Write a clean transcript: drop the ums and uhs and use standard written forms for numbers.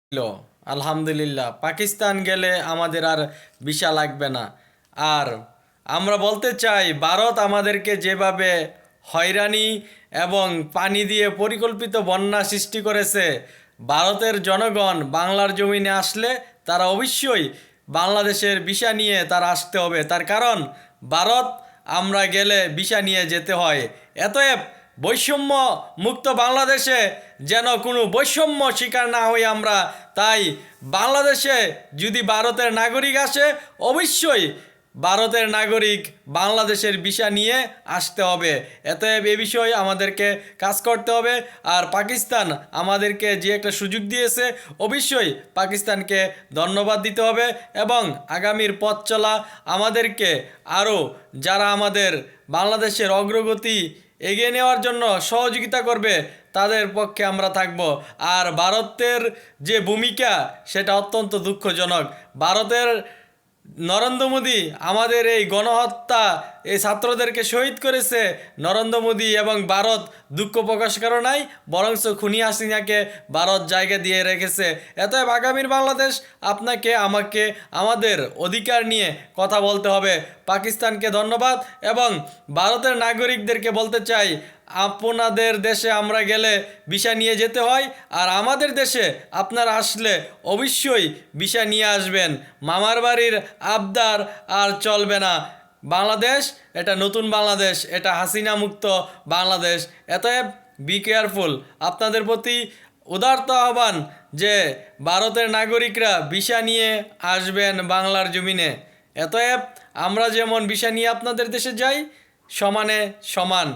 ছিল। আলহামদুলিল্লাহ পাকিস্তান গেলে আমাদের আর ভিসা লাগবে না। আর আমরা বলতে চাই ভারত আমাদেরকে যেভাবে হয়রানি এবং পানি দিয়ে পরিকল্পিত বন্যা সৃষ্টি করেছে, ভারতের জনগণ বাংলার জমিনে আসলে তারা অবশ্যই বাংলাদেশের ভিসা নিয়ে তারা আসতে হবে। তার কারণ ভারত আমরা গেলে ভিসা নিয়ে যেতে হয়। এতএব বৈষম্য মুক্ত বাংলাদেশে যেন কোনো বৈষম্য শিকার না হই আমরা, তাই বাংলাদেশে যদি ভারতের নাগরিক আসে অবশ্যই ভারতের নাগরিক বাংলাদেশের ভিসা নিয়ে আসতে হবে। এতএব এ বিষয়ে আমাদেরকে কাজ করতে হবে। আর পাকিস্তান আমাদেরকে যে একটা সুযোগ দিয়েছে অবশ্যই পাকিস্তানকে ধন্যবাদ দিতে হবে এবং আগামীর পথ চলা আমাদেরকে আরও যারা আমাদের বাংলাদেশের অগ্রগতি এগিয়ে নেওয়ার জন্য সহযোগিতা করবে তাদের পক্ষে আমরা থাকব। আর ভারতের যে ভূমিকা সেটা অত্যন্ত দুঃখজনক। ভারতের নরেন্দ্র মোদী আমাদের এই গণহত্যা এই ছাত্রদেরকে শহীদ করেছে। নরেন্দ্র মোদী এবং ভারত দুঃখ প্রকাশ করে নাই, বরঞ্চ খুনি হাসিনাকে ভারত জায়গা দিয়ে রেখেছে। এতএব আগামীর বাংলাদেশ আপনাকে আমাকে আমাদের অধিকার নিয়ে কথা বলতে হবে। পাকিস্তানকে ধন্যবাদ এবং ভারতের নাগরিকদেরকে বলতে চাই আপনাদের দেশে আমরা গেলে ভিসা নিয়ে যেতে হয়, আর আমাদের দেশে আপনারা আসলে অবশ্যই ভিসা নিয়ে আসবেন। মামার বাড়ির আবদার আর চলবে না। বাংলাদেশ এটা নতুন বাংলাদেশ, এটা হাসিনা মুক্ত বাংলাদেশ। এতএব be careful. আপনাদের প্রতি উদারত আহ্বান যে ভারতের নাগরিকরা ভিসা নিয়ে আসবেন বাংলার জমিনে। এতএব আমরা যেমন ভিসা নিয়ে আপনাদের দেশে যাই সমানে সমান